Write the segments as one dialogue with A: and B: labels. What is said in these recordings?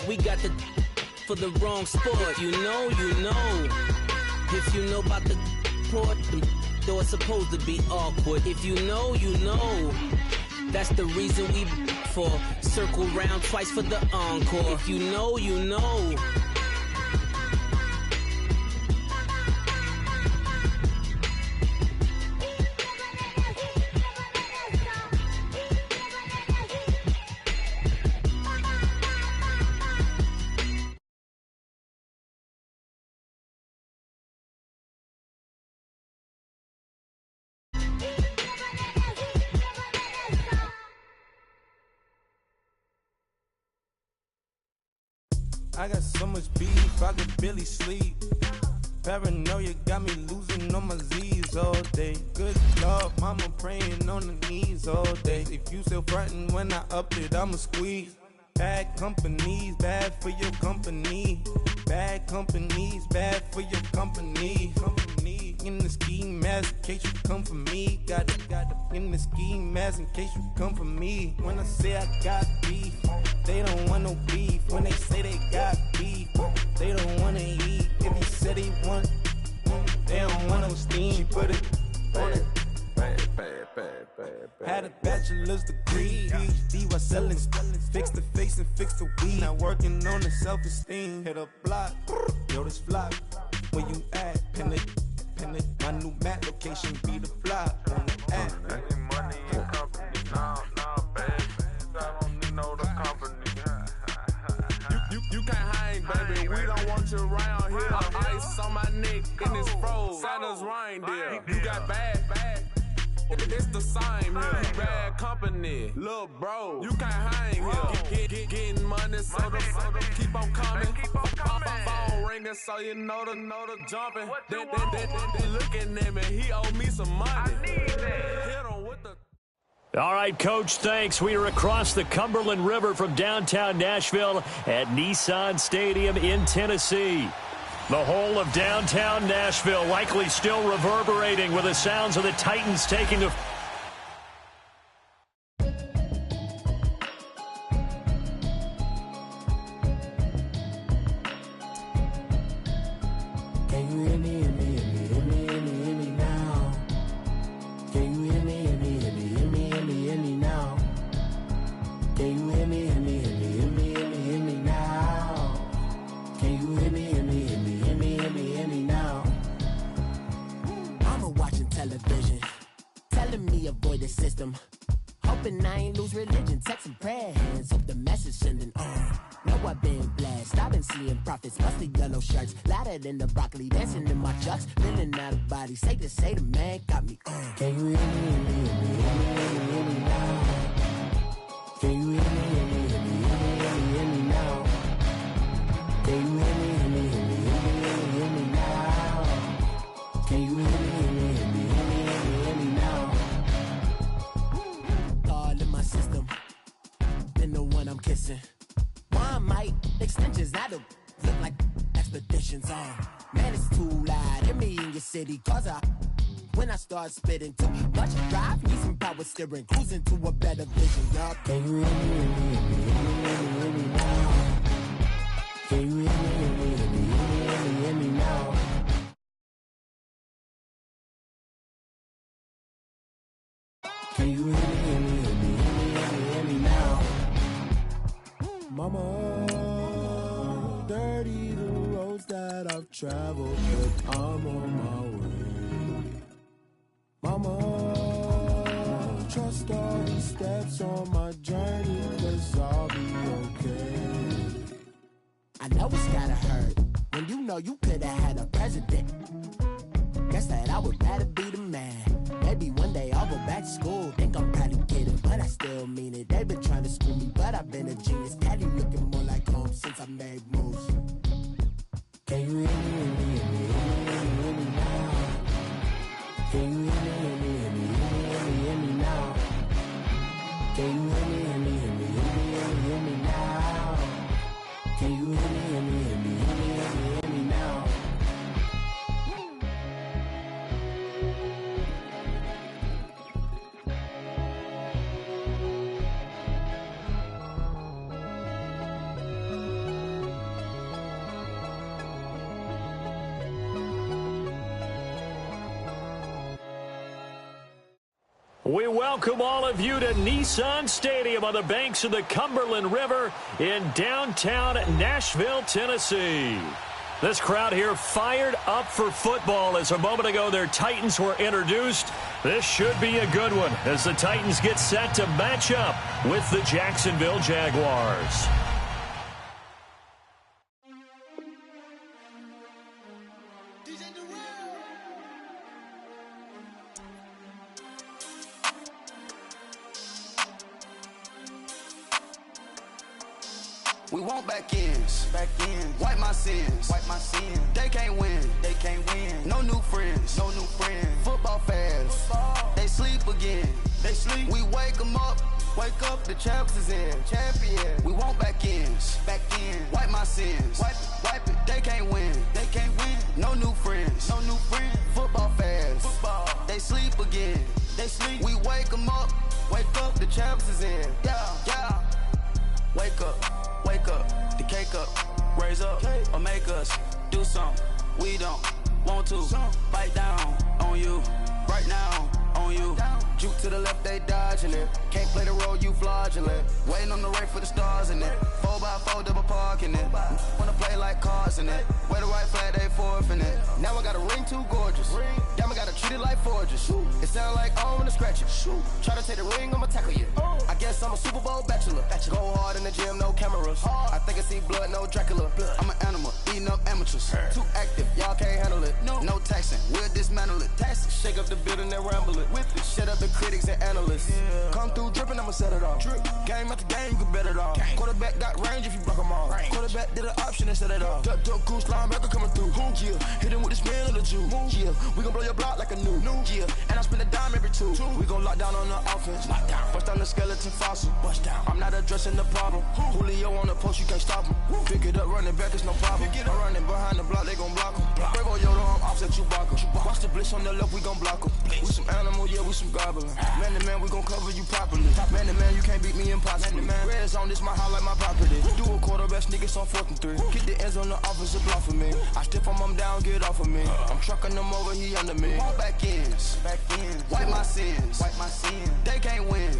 A: We got the for the wrong sport. You know. If you know about the port, though it's supposed to be awkward. If you know, you know. That's the reason we for circle round twice for the encore. If you know, you know.
B: I got so much beef, I could barely sleep. Paranoia got me losing on my Z's all day. Good Lord, mama praying on the knees all day. If you still frontin' when I up it, I'ma squeeze. Bad companies, bad for your company. Bad companies, bad for your company. In the ski mask, in case you come for me. Got it in the ski mask, in case you come for me. When I say I got beef, they don't want no beef. When they say they got beef, they don't wanna eat. If he said he want, they don't want no steam. She put it on it. Had a bachelor's degree, PhD while selling. Fix the face and fix the weed. Now working on the self-esteem. Hit a block, yo this flop. Where you at? Pin it. My new mat location be the flop on the app.
C: Money and company, no, baby. I don't need no the company. You can't hang, baby. We don't want you around here. Ice on my neck in this froze. Santa's reindeer. You got bad. It's the same here. Bad company, little bro. You can't hang here. Getting money, so the keep on coming. Phone ringing, so you know the jumping. They looking at me. He owe me some money. I need that. Hit him with the.
D: All right, Coach, thanks. We are across the Cumberland River from downtown Nashville at Nissan Stadium in Tennessee. The whole of downtown Nashville likely still reverberating with the sounds of the Titans taking a...
E: Can you hear me, hear me, hear me, hear me, hear me, hear me now? Can you hear me, hear me, hear me, hear me, hear me, hear me now? Can you hear me, hear me, hear me, hear me, hear me, hear me now? Can you hear me, hear me, hear me, hear me, hear me, hear me now? Mama watching television, telling me avoid the system. Hoping I ain't lose religion, texting prayer hands, hope the message sending on. Know I've been blessed, I've been seeing prophets, mostly yellow shirts, louder than the broccoli, dancing in my chucks, feeling out of body, safe to say the man got me on. Can you hear me, hear me, hear me, hear me, hear me, hear me now? Can you hear me, hear me, hear me, hear me, hear me, hear me now? Can you hear me, hear me, hear me, hear me, hear me, hear me now? Can you hear me, hear me, hear me, hear me, hear me, hear me now? God in my system, been the one I'm kissing. One might extensions, I don't look like expeditions on. Man, it's too loud. Hit me in your city, cause when I start spitting too much drive, need some power steering, cruising to a better vision, y'all. Can you hear me, hear me, hear me, hear me, hear me, hear me now? Can you hear me, hear me, hear me, hear me, hear me, hear me now? Can you hear me, hear me, hear me, hear me, hear me, hear me now? Mama, dirty the roads that I've traveled, but I'm on my way. Mama, trust all the steps on my journey, 'cause I'll be okay. I know it's gotta hurt when you know you could've had a president. Guess that I would rather be the man. Maybe one day I'll go back to school. Think I'm probably kidding, but I still mean it. They've been trying to school me, but I've been a genius. Daddy looking more like home since I made moves. Can you hear me, hear me, hear me, hear me, hear me, hear me now? Can you hear me, hear me, hear me, hear me, hear me, hear me now? Can you hear me, hear me, hear me, hear me, hear me, hear me now? Can you hear me, hear me, hear me, hear me, hear me, hear me now?
D: We welcome all of you to Nissan Stadium on the banks of the Cumberland River in downtown Nashville, Tennessee. This crowd here fired up for football as a moment ago their Titans were introduced. This should be a good one as the Titans get set to match up with the Jacksonville Jaguars.
F: We want back ends, wipe my sins, they can't win, no new friends, football fans, they sleep again, we wake them up, the champs is in, we want back ends, wipe my sins, wipe it, they can't win, no new friends, football fans, they sleep again, we wake them up, the champs is in, yeah, wake up, the cake up, raise up, or make us do something we don't want to. Bite down on you, right now on you. Juke to the left, they dodging it. Can't play the role, you fraudulent. Waiting on the right for the stars in it. 4x4 double parking it. Wanna play like cars in it. Wear the right flag, they forfeiting it. Now I got a ring too gorgeous. Damn, I gotta treat it like forges. It sound like I wanna scratch it. Try to take the ring, I'ma tackle you. I guess I'm a Super Bowl bachelor. Go hard in the gym, no cameras. I think I see blood, no Dracula. I'm an animal, eating up amateurs. Too active, y'all can't handle it. No taxing, we'll dismantle it. Shake up the building and ramble it. With it, shut up the critics and analysts. Come through dripping, I'ma set it off. Game after game, you can bet it off. Quarterback got range if you block them all. Quarterback did an option and set it off. Duck goose, linebacker coming through. Yeah, hit him with the spin of the Jew. Yeah, we gon' blow your block like a new. Yeah, and I spend a dime every two. We gon' lock down on the offense. Bust down the skeleton fossil. I'm not addressing the problem. Julio on the post, you can't stop him. Pick it up, running back, it's no problem. I'm running behind the block, they gon' block him. Bravo Yoda, I'm offset Chewbacca. Watch the blitz on the left, we gon' block him. We some animal, yeah, we some goblin. Man to man, we gon' cover you properly. Man to man, you can't beat me impossible. Red zone, this my highlight, my property. Do a quarterback sneakers on 4th and 3. Kick the ends on the offensive block for me. I step on him down, get off of me. I'm trucking them over, he under me. Walk back ends, wipe my sins, they can't win,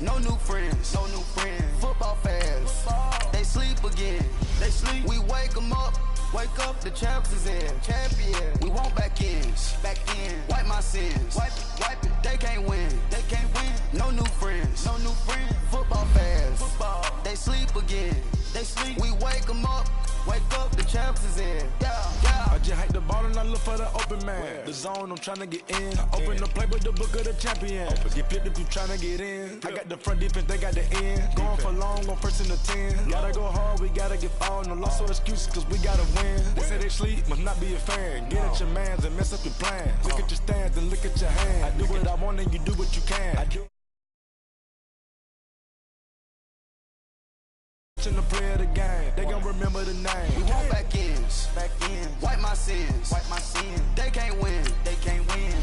F: no new friends, football fans, they sleep again, we wake them up, the champs is in, we want back ends, wipe my sins, wipe it, they can't win, no new friends, football fans, they sleep again, we wake them up, the champs is in, yeah.
B: I just hike the ball and I look for the open man. The zone, I'm trying to get in. Open the play with the book of the champion. Get flipped if you trying to get in. I got the front defense, they got the end. Going for long, on 1st and the 10. Gotta go hard, we gotta get all. No loss or excuses, cause we gotta win. They say they sleep, must not be a fan. Get at your mans and mess up your plans. Look at your stands and look at your hands. I do what I want and you do what you can. I do. In the play of the game, they gon' remember the name.
F: We want back ends, wipe my sins, they can't win,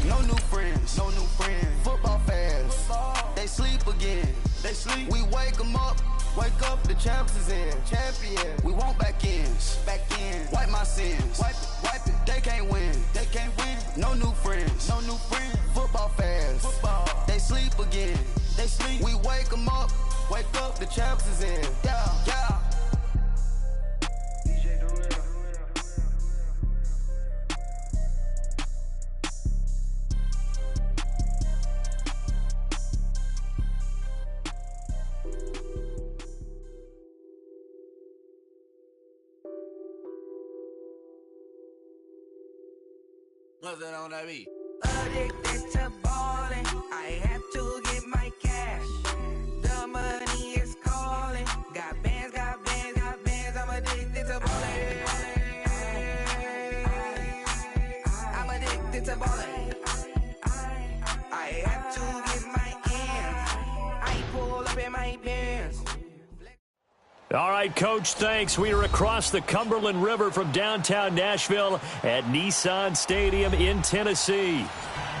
F: no new friends, football fans, they sleep again, we wake them up, the champs is in, we want back ends, wipe my sins, wipe it, they can't win, no new friends, football fans, they sleep again, we wake them up, the champs is in, yeah.
G: What's that on that beat?
H: Addicted to balling, I have to get my cash. The money is calling. Got bands, I'm addicted to balling. I'm addicted to balling. I have to get my ends. I pull up in my pants.
D: All right, Coach, thanks. We are across the Cumberland River from downtown Nashville at Nissan Stadium in Tennessee.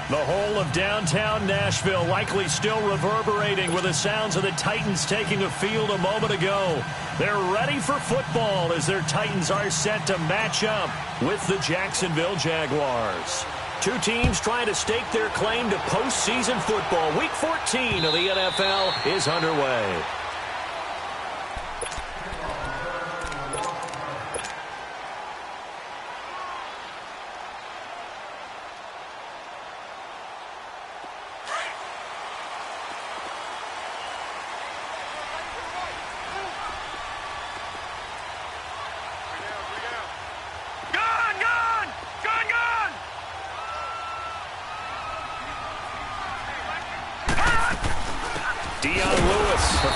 D: The whole of downtown Nashville likely still reverberating with the sounds of the Titans taking a field a moment ago. They're ready for football as their Titans are set to match up with the Jacksonville Jaguars. Two teams trying to stake their claim to postseason football. Week 14 of the NFL is underway.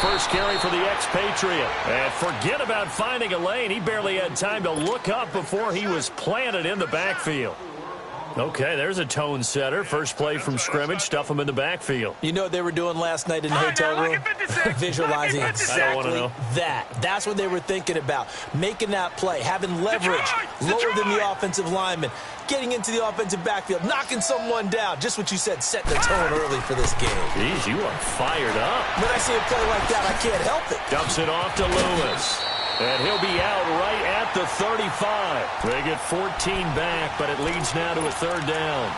D: First carry for the expatriate. And forget about finding a lane. He barely had time to look up before he was planted in the backfield. Okay, there's a tone setter. First play from scrimmage. Stuff him in the backfield.
I: You know what they were doing last night in the hotel room? Visualizing exactly that. That's what they were thinking about. Making that play, having leverage, lower than the offensive lineman, getting into the offensive backfield, knocking someone down. Just what you said, set the tone early for this game.
D: Jeez, you are fired up.
I: When I see a play like that, I can't help it.
D: Dumps it off to Lewis. And he'll be out right at the 35. They get 14 back, but it leads now to a third down.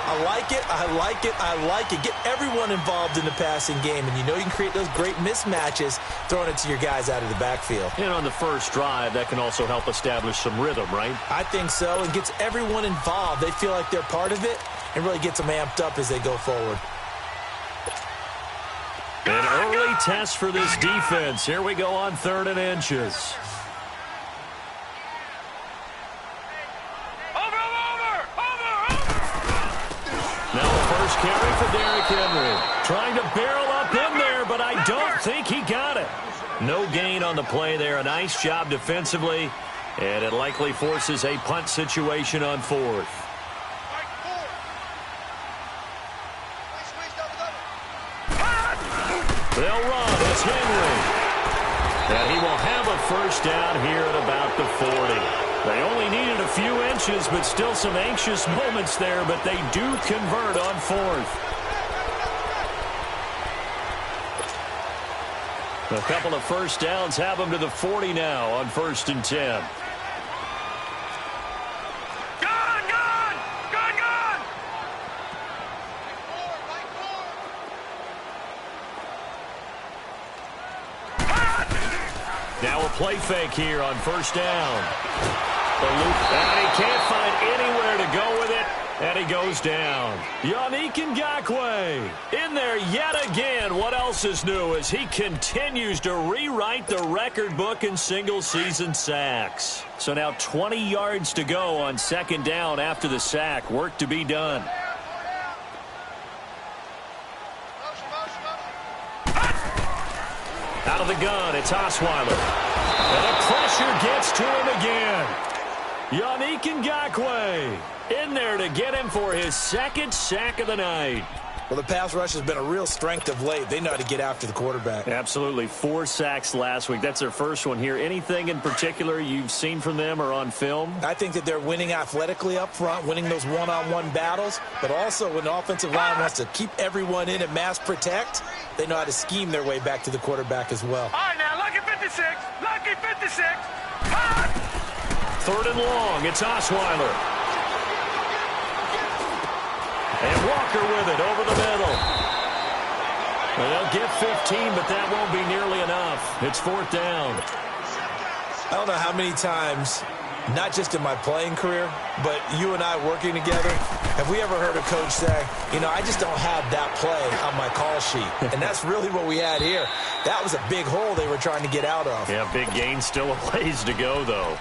I: I like it, I like it, I like it. Get everyone involved in the passing game, and you know you can create those great mismatches throwing it to your guys out of the backfield.
D: And on the first drive, that can also help establish some rhythm, right?
I: I think so, and gets everyone involved. They feel like they're part of it and really gets them amped up as they go forward.
D: An early test for this defense. Here we go on 3rd and inches. Now the first carry for Derrick Henry. Trying to barrel up in there, but I don't think he got it. No gain on the play there. A nice job defensively, and it likely forces a punt situation on 4th. They'll run. It's Henry. And he will have a first down here at about the 40. They only needed a few inches, but still some anxious moments there, but they do convert on 4th. A couple of first downs have them to the 40 now on 1st and 10. Now a play fake here on 1st down. The loop, and he can't find anywhere to go with it, and he goes down. Yannick Ngakoue in there yet again. What else is new as he continues to rewrite the record book in single-season sacks. So now 20 yards to go on 2nd down after the sack. Work to be done. Out of the gun, it's Osweiler. And the pressure gets to him again. Yannick Ngakoue in there to get him for his 2nd sack of the night.
I: Well, the pass rush has been a real strength of late. They know how to get after the quarterback.
D: Absolutely. 4 sacks last week. That's their first one here. Anything in particular you've seen from them or on film?
I: I think that they're winning athletically up front, winning those one-on-one battles, but also when the offensive line wants to keep everyone in and mass protect, they know how to scheme their way back to the quarterback as well.
J: All right, now, lucky 56, lucky 56.
D: 3rd and long, it's Osweiler. And Walker with it over the middle. Well, they'll get 15, but that won't be nearly enough. It's 4th down.
I: I don't know how many times, not just in my playing career, but you and I working together, have we ever heard a coach say, you know, I just don't have that play on my call sheet. And that's really what we had here. That was a big hole they were trying to get out of.
D: Yeah, big gain, still a ways to go, though.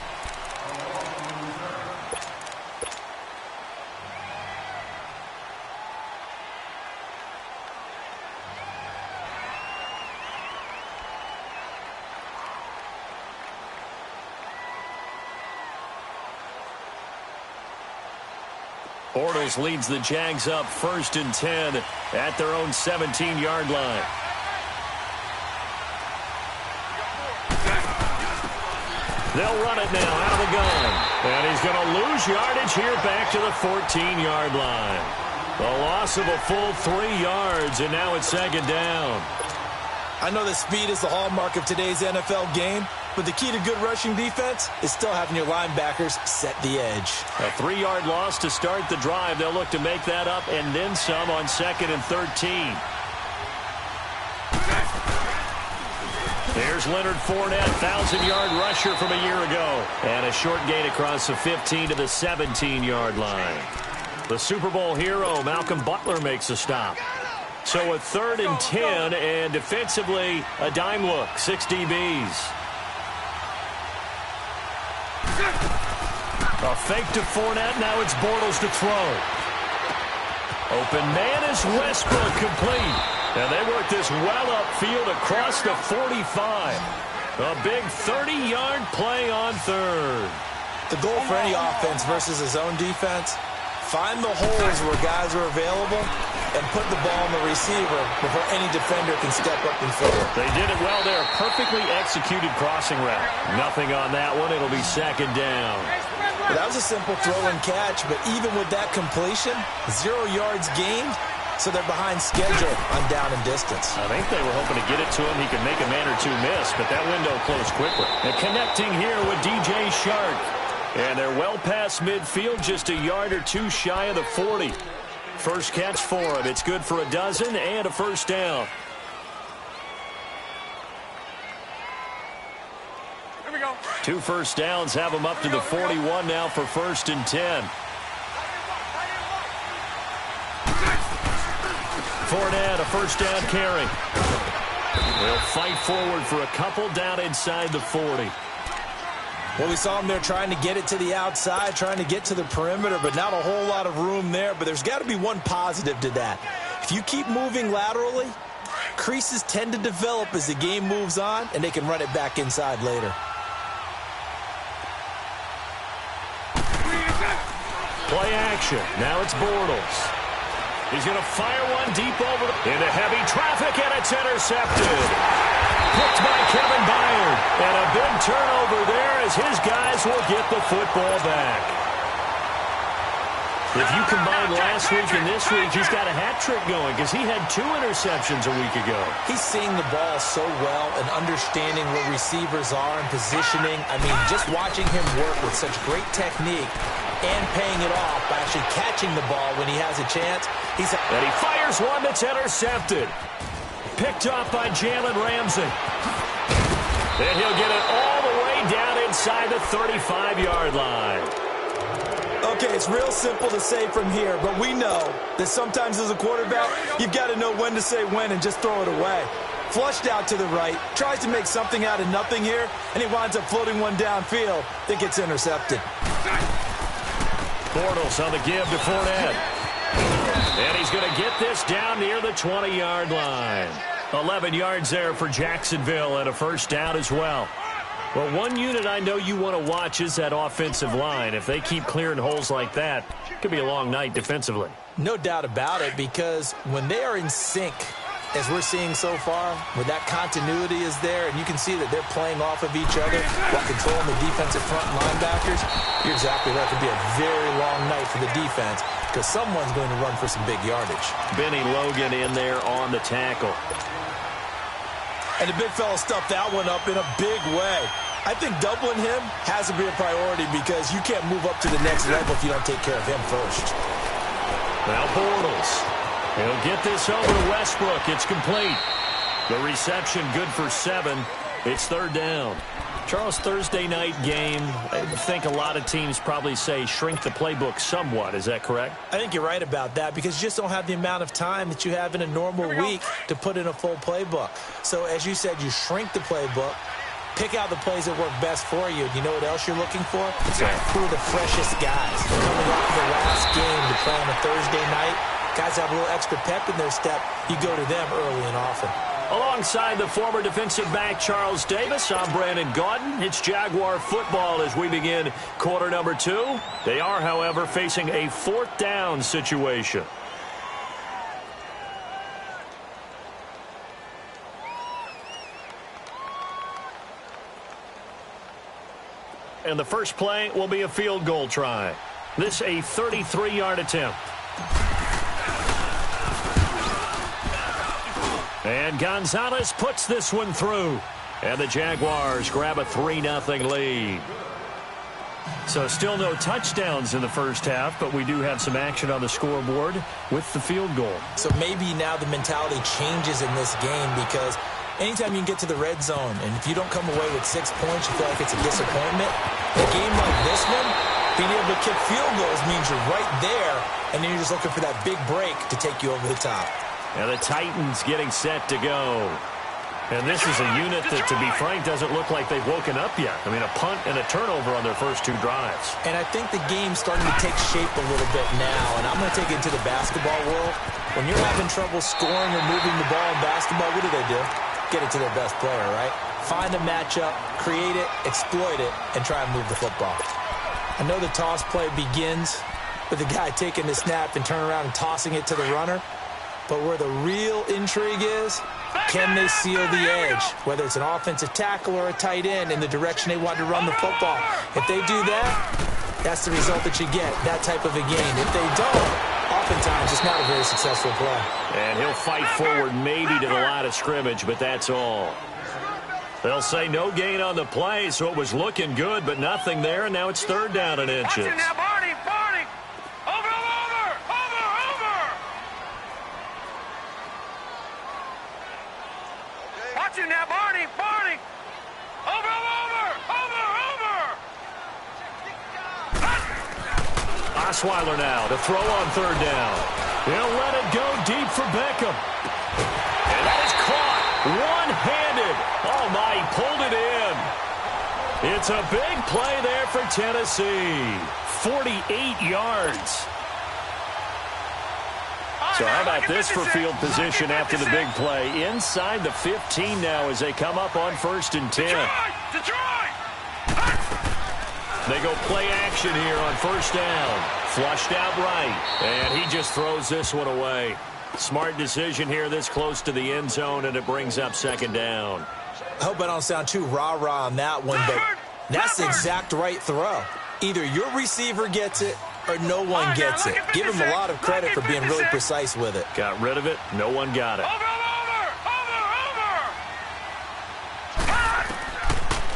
D: Bortles leads the Jags up 1st and 10 at their own 17-yard line. They'll run it now out of the gun. And he's going to lose yardage here back to the 14-yard line. A loss of a full 3 yards, and now it's 2nd down.
I: I know that speed is the hallmark of today's NFL game, but the key to good rushing defense is still having your linebackers set the edge.
D: A 3-yard loss to start the drive. They'll look to make that up and then some on 2nd and 13. There's Leonard Fournette, 1,000-yard rusher from a year ago. And a short gain across the 15 to the 17-yard line. The Super Bowl hero, Malcolm Butler, makes a stop. So a 3rd and 10, and defensively, a dime look, 6 DBs. A fake to Fournette, now it's Bortles to throw. Open man is Westbrook, complete. And they work this well upfield across the 45. A big 30-yard play on 3rd.
I: The goal for any offense versus his own defense, find the holes where guys are available and put the ball on the receiver before any defender can step up and fill it.
D: They did it well there. Perfectly executed crossing route. Nothing on that one. It'll be 2nd down.
I: Well, that was a simple throw and catch, but even with that completion, 0 yards gained, so they're behind schedule on down and distance.
D: I think they were hoping to get it to him. He could make a man or two miss, but that window closed quickly. And connecting here with DJ Shark. And they're well past midfield, just a yard or two shy of the 40. First catch for him. It's good for a dozen and a first down.
J: Here we go.
D: 2 first downs have him up to the 41 now for 1st and 10. Fournette, a first down carry. They'll fight forward for a couple down inside the 40.
I: Well, we saw him there trying to get it to the outside, trying to get to the perimeter, but not a whole lot of room there. But there's got to be one positive to that. If you keep moving laterally, creases tend to develop as the game moves on, and they can run it back inside later.
D: Play action. Now it's Bortles. He's going to fire one deep over into heavy traffic, and it's intercepted. Picked by Kevin Byard. And a big turnover there as his guys will get the football back. If you combine last week and this week, he's got a hat trick going because he had 2 interceptions a week ago.
I: He's seeing the ball so well and understanding where receivers are and positioning. I mean, just watching him work with such great technique and paying it off by actually catching the ball when he has a chance.
D: And he fires one that's intercepted. Picked off by Jalen Ramsey. And he'll get it all the way down inside the 35-yard line.
I: Okay, it's real simple to say from here, but we know that sometimes as a quarterback, you've got to know when to say when and just throw it away. Flushed out to the right, tries to make something out of nothing here, and he winds up floating one downfield that gets intercepted.
D: Bortles on the give to Fournette. And he's going to get this down near the 20-yard line. 11 yards there for Jacksonville and a first down as well. Well, one unit I know you want to watch is that offensive line. If they keep clearing holes like that, it could be a long night defensively.
I: No doubt about it, because when they are in sync, as we're seeing so far, where that continuity is there, and you can see that they're playing off of each other while controlling the defensive front linebackers, you're exactly right. It could be a very long night for the defense because someone's going to run for some big yardage.
D: Benny Logan in there on the tackle.
I: And the big fella stuffed that one up in a big way. I think doubling him has to be a priority because you can't move up to the next level if you don't take care of him first.
D: Now Bortles. He'll get this over to Westbrook. It's complete. The reception good for 7. It's 3rd down. Charles, Thursday night game, I think a lot of teams probably say shrink the playbook somewhat. Is that correct?
I: I think you're right about that because you just don't have the amount of time that you have in a normal week to put in a full playbook. So as you said, you shrink the playbook, pick out the plays that work best for you. You know what else you're looking for? Who are the freshest guys coming off the last game to play on a Thursday night? Guys have a little extra pep in their step. You go to them early and often.
D: Alongside the former defensive back Charles Davis, I'm Brandon Gaudin. It's Jaguar football as we begin quarter number 2. They are, however, facing a 4th down situation. And the first play will be a field goal try. This a 33-yard attempt. And Gonzalez puts this one through. And the Jaguars grab a 3-0 lead. So still no touchdowns in the first half, but we do have some action on the scoreboard with the field goal.
I: So maybe now the mentality changes in this game because anytime you can get to the red zone, and if you don't come away with 6 points, you feel like it's a disappointment. In a game like this one, being able to kick field goals means you're right there, and then you're just looking for that big break to take you over the top.
D: And the Titans getting set to go. And this is a unit that, to be frank, doesn't look like they've woken up yet. I mean, a punt and a turnover on their first 2 drives.
I: And I think the game's starting to take shape a little bit now, and I'm going to take it into the basketball world. When you're having trouble scoring or moving the ball in basketball, what do? Get it to their best player, right? Find a matchup, create it, exploit it, and try and move the football. I know the toss play begins with the guy taking the snap and turning around and tossing it to the runner. But where the real intrigue is, can they seal the edge, whether it's an offensive tackle or a tight end, in the direction they want to run the football? If they do that, that's the result that you get, that type of a game. If they don't, oftentimes it's not a very successful play.
D: And he'll fight forward maybe to the line of scrimmage, but that's all. They'll say no gain on the play, so it was looking good, but nothing there, and now it's 3rd down and inches.
J: Now, Barney! Over!
D: Osweiler now to throw on 3rd down. He'll let it go deep for Beckham. And that is caught one-handed. Oh, my, he pulled it in. It's a big play there for Tennessee. 48 yards. So how about this for field position after the big play? Inside the 15 now as they come up on 1st and 10. They go play action here on 1st down. Flushed out right. And he just throws this one away. Smart decision here this close to the end zone, and it brings up 2nd down.
I: I hope I don't sound too rah-rah on that one, but that's the exact right throw. Either your receiver gets it or no one gets it. Give him a lot of credit for being really precise with it.
D: Got rid of it. No one got it.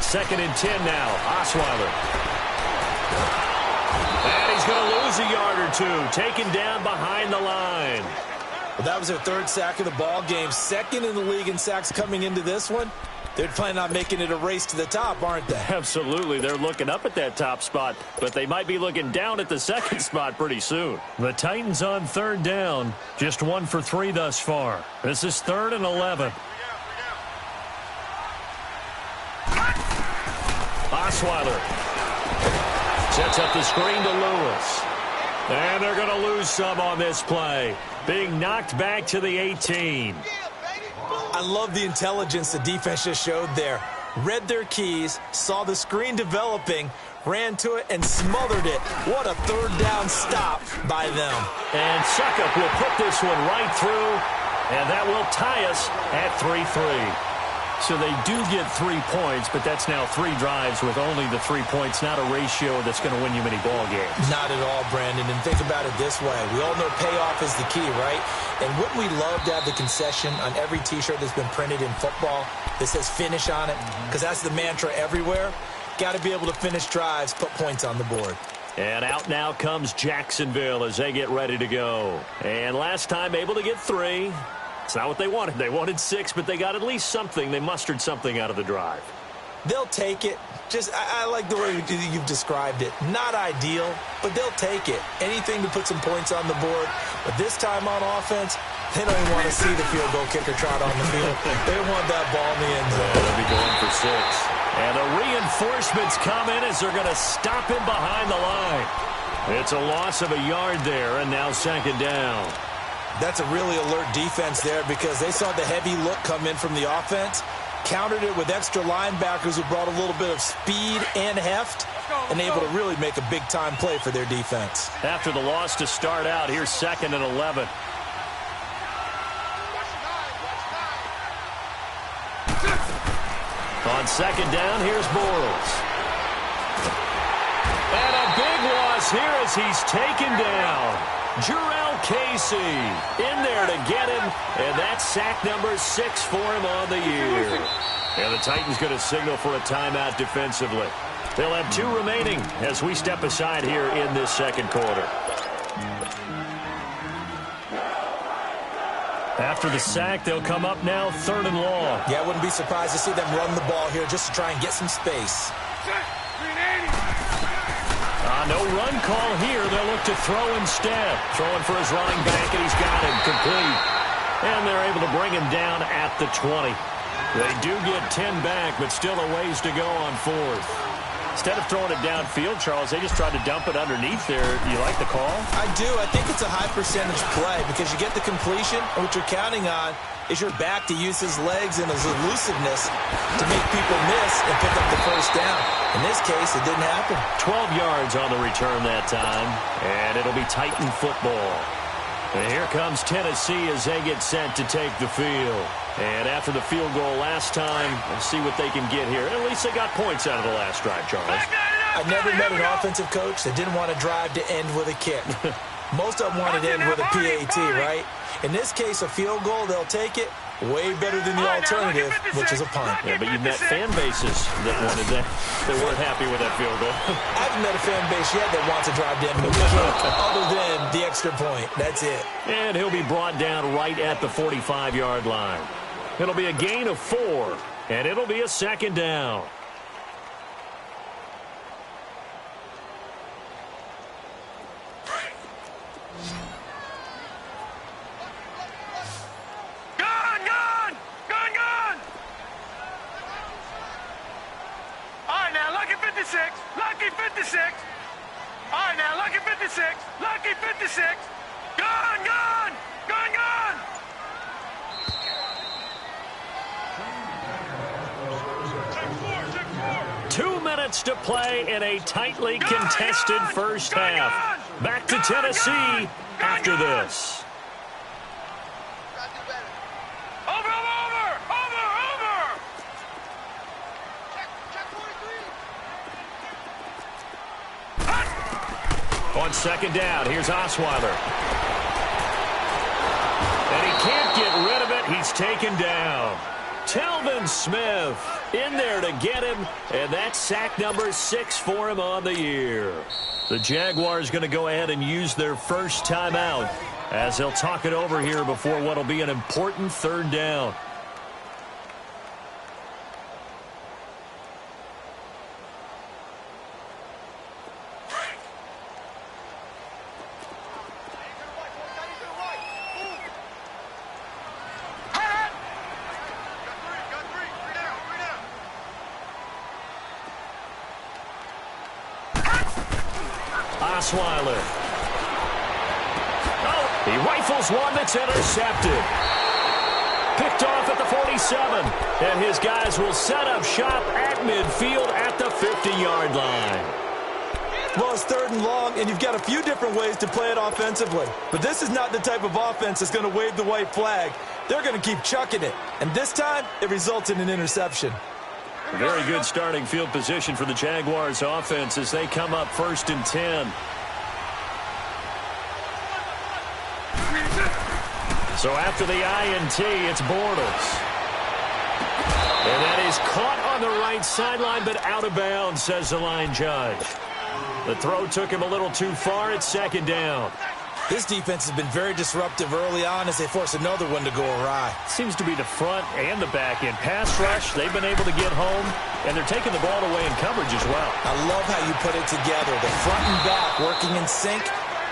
D: 2nd and 10 now. Osweiler. And he's going to lose a yard or 2. Taken down behind the line.
I: Well, that was their 3rd sack of the ball game. 2nd in the league in sacks coming into this one. They're planning on making it a race to the top, aren't they?
D: Absolutely. They're looking up at that top spot, but they might be looking down at the 2nd spot pretty soon. The Titans on 3rd down. Just 1 for 3 thus far. This is 3rd and 11. Osweiler sets up the screen to Lewis. And they're going to lose some on this play. Being knocked back to the 18.
I: I love the intelligence the defense just showed there. Read their keys, saw the screen developing, ran to it, and smothered it. What a 3rd down stop by them.
D: And Suckup will put this one right through, and that will tie us at 3-3. So they do get 3 points, but that's now 3 drives with only the 3 points, not a ratio that's going to win you many ball games.
I: Not at all, Brandon. And think about it this way. We all know payoff is the key, right? And wouldn't we love to have the concession on every T-shirt that's been printed in football that says finish on it? Because that's the mantra everywhere. Got to be able to finish drives, put points on the board.
D: And out now comes Jacksonville as they get ready to go. And last time able to get 3. It's not what they wanted. They wanted 6, but they got at least something. They mustered something out of the drive.
I: They'll take it. I like the way you've described it. Not ideal, but they'll take it. Anything to put some points on the board. But this time on offense, they don't even want to see the field goal kicker trot on the field. They want that ball in the end zone.
D: They'll be going for 6. And the reinforcements come in as they're going to stop him behind the line. It's a loss of a yard there, and now 2nd down.
I: That's a really alert defense there because they saw the heavy look come in from the offense, countered it with extra linebackers who brought a little bit of speed and heft, and able to really make a big-time play for their defense.
D: After the loss to start out, here's 2nd and 11. On 2nd down, here's Bortles. And a big loss here as he's taken down. Jarrell Casey in there to get him, and that's sack number 6 for him on the year. And the Titans going to signal for a timeout defensively. They'll have 2 remaining as we step aside here in this second quarter. After the sack, they'll come up now 3rd and long.
I: Yeah, I wouldn't be surprised to see them run the ball here just to try and get some space.
D: No run call here. They'll look to throw instead. Throwing for his running back, and he's got him complete. And they're able to bring him down at the 20. They do get 10 back, but still a ways to go on 4th. Instead of throwing it downfield, Charles, they just tried to dump it underneath there. Do you like the call?
I: I do. I think it's a high percentage play because you get the completion, and what you're counting on is your back to use his legs and his elusiveness to make people miss and pick up the first down. In this case, it didn't happen.
D: 12 yards on the return that time, and it'll be Titan football. And here comes Tennessee as they get set to take the field. And after the field goal last time, we'll see what they can get here. At least they got points out of the last drive, Charles.
I: I never met an offensive coach that didn't want to drive to end with a kick. Most of them wanted to end with a PAT, right? In this case, a field goal, they'll take it. Way better than the alternative, which is a punt.
D: Yeah, but you met fan bases that wanted that. They weren't happy with that field goal.
I: I haven't met a fan base yet that wants to drive to end with a kick other than the extra point. That's it.
D: And he'll be brought down right at the 45-yard line. It'll be a gain of 4, and it'll be a 2nd down.
J: Lucky 56. All right, now, lucky 56. Lucky 56. Gone, gone. Gone, gone.
D: Take 4. 2 minutes to play in a tightly contested first half. Back to Tennessee after this. On 2nd down, here's Osweiler. And he can't get rid of it. He's taken down. Telvin Smith in there to get him, and that's sack number 6 for him on the year. The Jaguars going to go ahead and use their first timeout as they'll talk it over here before what will be an important 3rd down. Osweiler. He rifles one that's intercepted. Picked off at the 47. And his guys will set up shop at midfield at the 50-yard line.
I: Well, it's 3rd and long, and you've got a few different ways to play it offensively. But this is not the type of offense that's going to wave the white flag. They're going to keep chucking it. And this time, it results in an interception.
D: Very good starting field position for the Jaguars offense as they come up 1st and 10. So after the INT, it's Bortles. And that is caught on the right sideline, but out of bounds, says the line judge. The throw took him a little too far. It's 2nd down.
I: This defense has been very disruptive early on as they force another one to go awry.
D: Seems to be the front and the back end. Pass rush, they've been able to get home, and they're taking the ball away in coverage as well.
I: I love how you put it together. The front and back working in sync,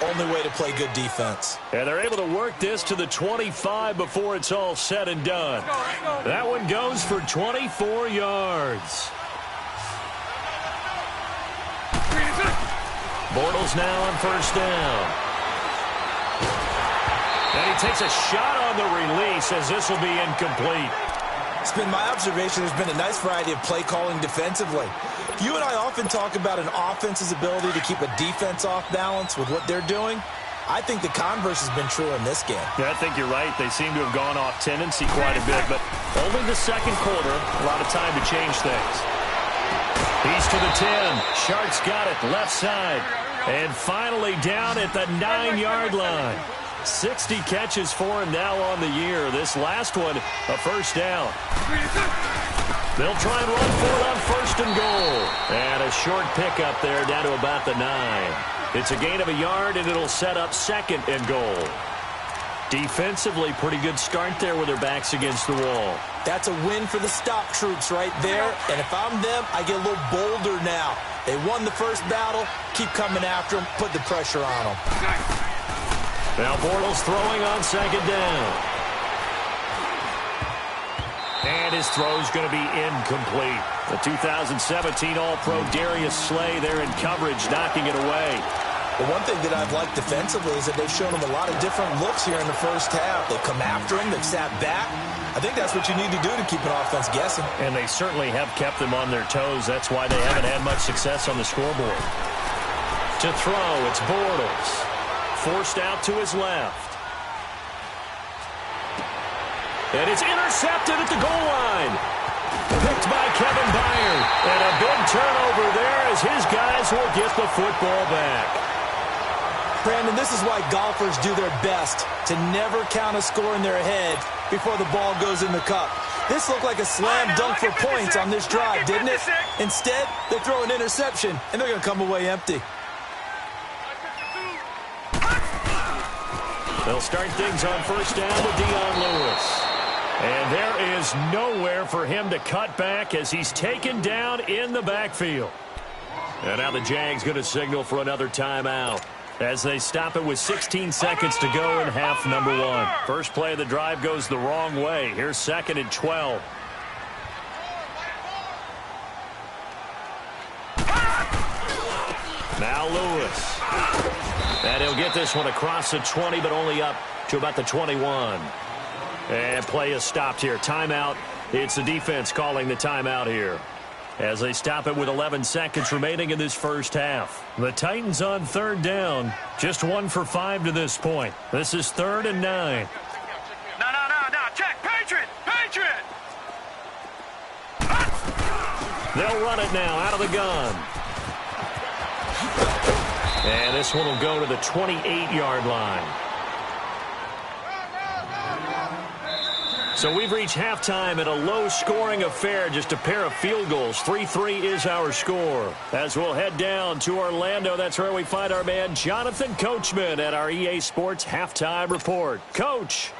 I: only way to play good defense.
D: And they're able to work this to the 25 before it's all said and done. That one goes for 24 yards. Bortles now on 1st down. And he takes a shot on the release as this will be incomplete.
I: It's been my observation there's been a nice variety of play calling defensively. You and I often talk about an offense's ability to keep a defense off balance with what they're doing. I think the converse has been true in this game.
D: Yeah, I think you're right. They seem to have gone off tendency quite a bit, but only the 2nd quarter, a lot of time to change things. He's to the 10. Sharks got it, left side. And finally down at the 9-yard line. 60 catches for him now on the year. This last one, a first down. They'll try and run for it on first and goal. And a short pickup there down to about the 9. It's a gain of a yard, and it'll set up second and goal. Defensively, pretty good start there with their backs against the wall.
I: That's a win for the stop troops right there. And if I'm them, I get a little bolder now. They won the first battle. Keep coming after them. Put the pressure on them.
D: Now Bortles throwing on second down. And his throw's going to be incomplete. The 2017 All-Pro Darius Slay there in coverage, knocking it away.
I: The one thing that I've liked defensively is that they've shown him a lot of different looks here in the first half. They've come after him. They've sat back. I think that's what you need to do to keep an offense guessing.
D: And they certainly have kept them on their toes. That's why they haven't had much success on the scoreboard. To throw, it's Bortles. Forced out to his left. And it's intercepted at the goal line. Picked by Kevin Byard. And a big turnover there as his guys will get the football back.
I: Brandon, this is why golfers do their best to never count a score in their head before the ball goes in the cup. This looked like a slam dunk for points on this drive, didn't it? Instead, they throw an interception, and they're going to come away empty.
D: They'll start things on first down with Dion Lewis. And there is nowhere for him to cut back as he's taken down in the backfield. And now the Jags going to signal for another timeout as they stop it with 16 seconds to go in half number 1. First play of the drive goes the wrong way. Here's 2nd and 12. Now Lewis. And he'll get this one across the 20, but only up to about the 21. And play is stopped here. Timeout. It's the defense calling the timeout here as they stop it with 11 seconds remaining in this first half. The Titans on third down. Just 1 for 5 to this point. This is 3rd and 9.
J: No. Check. Patriot.
D: They'll run it now out of the gun. And this one will go to the 28-yard line. So we've reached halftime in a low-scoring affair, just a pair of field goals. 3-3 is our score. As we'll head down to Orlando, that's where we find our man Jonathan Coachman at our EA Sports Halftime Report. Coach.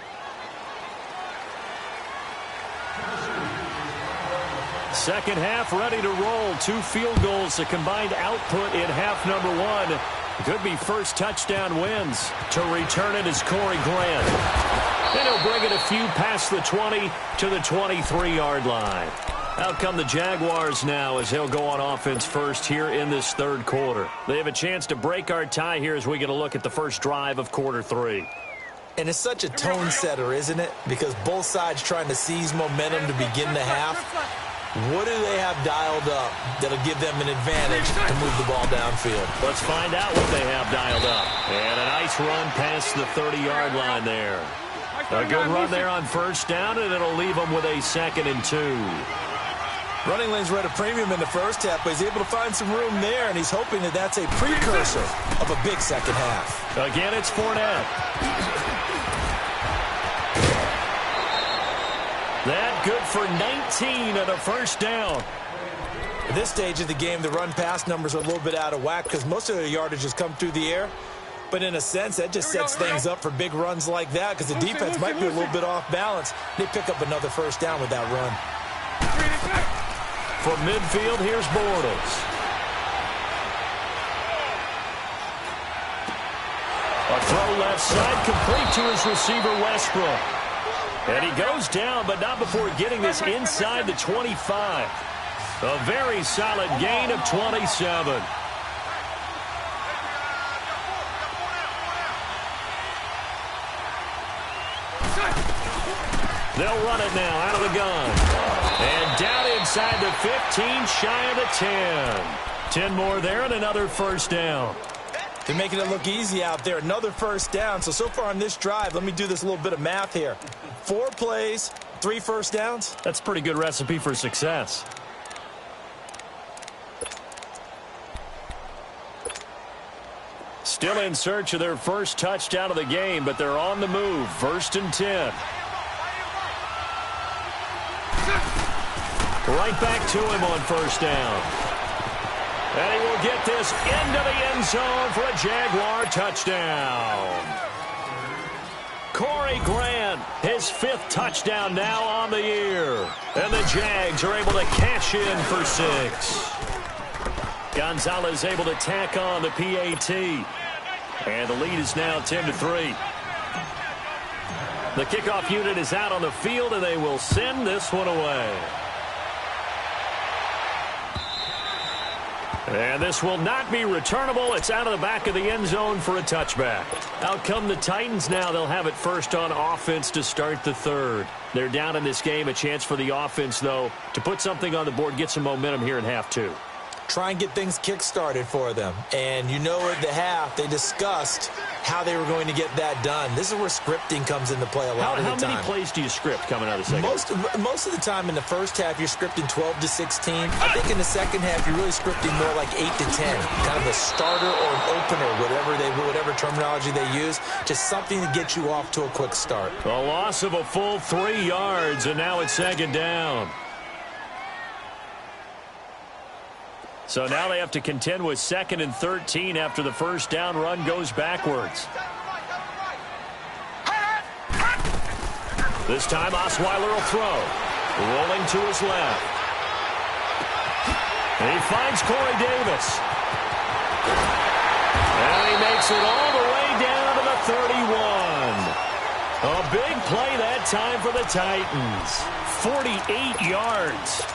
D: Second half ready to roll. 2 field goals, the combined output in half number 1. Could be first touchdown wins. To return it is Corey Grant. And he'll bring it a few past the 20 to the 23-yard line. Out come the Jaguars now as they'll go on offense first here in this third quarter. They have a chance to break our tie here as we get a look at the first drive of quarter 3.
I: And it's such a tone setter, isn't it? Because both sides trying to seize momentum to begin the half. What do they have dialed up that'll give them an advantage to move the ball downfield?
D: Let's find out what they have dialed up. And a nice run past the 30-yard line there. A good run there on first down, and it'll leave them with a 2nd and 2.
I: Running lanes were at a premium in the first half, but he's able to find some room there, and he's hoping that that's a precursor of a big second half.
D: Again, it's Fournette. That good for 19 and a first down.
I: At this stage of the game, the run-pass numbers are a little bit out of whack because most of their yardage has come through the air. But in a sense, that just sets things up for big runs like that because the defense might be a little bit off balance. They pick up another first down with that run.
D: From midfield, here's Bortles. A throw left side, complete to his receiver, Westbrook. And he goes down, but not before getting this inside the 25. A very solid gain of 27. They'll run it now out of the gun. And down inside the 15, shy of the 10. 10 more there and another first down.
I: They're making it look easy out there. Another first down. So far on this drive, let me do this little bit of math here. 4 plays, 3 first downs.
D: That's a pretty good recipe for success. Still in search of their first touchdown of the game, but they're on the move. 1st and 10. Right back to him on 1st down. And he will get this into the end zone for a Jaguar touchdown. Corey Grant, his 5th touchdown now on the year. And the Jags are able to cash in for 6. Gonzalez able to tack on the PAT. And the lead is now 10-3. The kickoff unit is out on the field, and they will send this one away. And this will not be returnable. It's out of the back of the end zone for a touchback. Out come the Titans now. They'll have it first on offense to start the 3rd. They're down in this game. A chance for the offense, though, to put something on the board, get some momentum here in half 2.
I: Try and get things kick-started for them. And you know at the half, they discussed how they were going to get that done. This is where scripting comes into play a lot of the time. How many
D: plays do you script coming out of the second?
I: Most of the time in the first half, you're scripting 12 to 16. I think in the second half, you're really scripting more like 8 to 10. Kind of a starter or an opener, whatever terminology they use. Just something to get you off to a quick start.
D: A loss of a full 3 yards, and now it's 2nd down. So now they have to contend with 2nd and 13 after the 1st down run goes backwards. This time Osweiler will throw. Rolling to his left. And he finds Corey Davis. And he makes it all the way down to the 31. A big play that time for the Titans. 48 yards.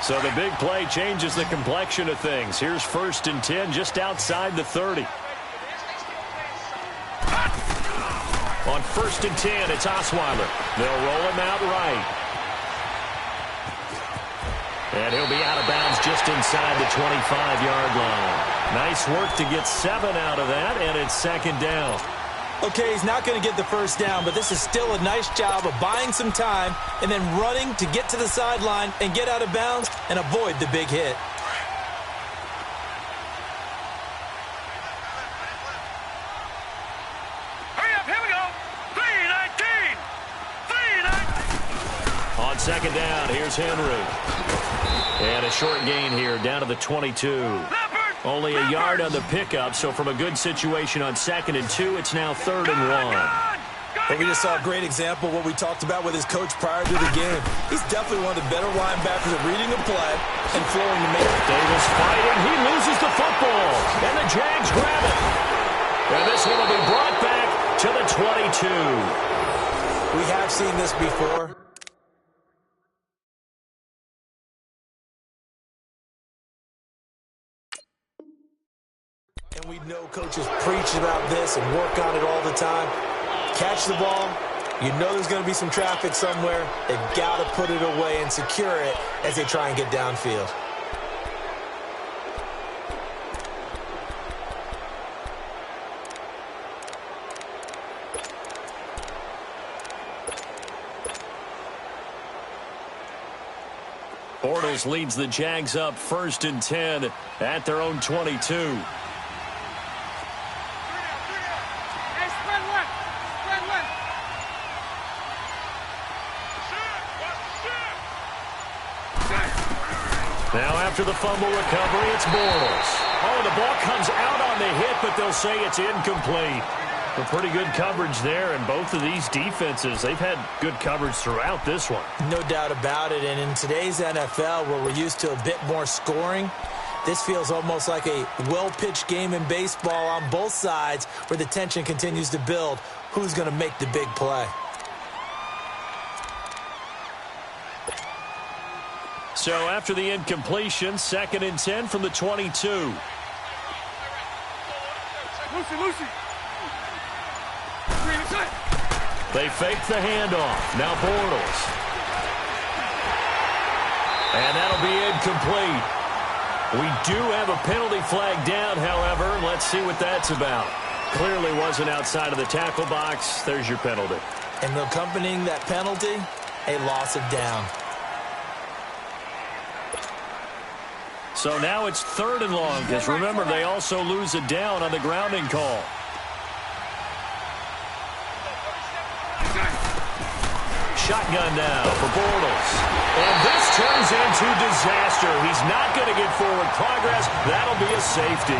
D: So the big play changes the complexion of things. Here's 1st and 10 just outside the 30. On 1st and 10, it's Osweiler. They'll roll him out right. And he'll be out of bounds just inside the 25-yard line. Nice work to get 7 out of that, and it's 2nd down.
I: Okay, he's not going to get the 1st down, but this is still a nice job of buying some time and then running to get to the sideline and get out of bounds and avoid the big hit.
J: Hurry up, here we go. 3-19. 3-19.
D: On 2nd down, here's Henry. And a short gain here, down to the 22. Only a yard on the pickup, so from a good situation on 2nd and 2, it's now 3rd and 1.
I: But we just saw a great example of what we talked about with his coach prior to the game. He's definitely one of the better linebackers at reading the play and flowing to make it.
D: Davis fighting. He loses the football. And the Jags grab it. And this one will be brought back to the 22.
I: We have seen this before. And we know coaches preach about this and work on it all the time. Catch the ball. You know there's going to be some traffic somewhere. They've got to put it away and secure it as they try and get downfield.
D: Bortles leads the Jags up 1st and 10 at their own 22. Now after the fumble recovery, it's Bortles. Oh, the ball comes out on the hit, but they'll say it's incomplete. A pretty good coverage there, and both of these defenses, they've had good coverage throughout this one.
I: No doubt about it, and in today's NFL, where we're used to a bit more scoring, this feels almost like a well-pitched game in baseball on both sides where the tension continues to build. Who's going to make the big play?
D: So after the incompletion, 2nd and 10 from the 22.
J: Lucy.
D: They fake the handoff. Now Bortles. And that'll be incomplete. We do have a penalty flag down, however. Let's see what that's about. Clearly wasn't outside of the tackle box. There's your penalty.
I: And accompanying that penalty, a loss of down.
D: So now it's 3rd and long, because remember, they also lose it down on the grounding call. Shotgun now for Bortles. And this turns into disaster. He's not going to get forward progress. That'll be a safety.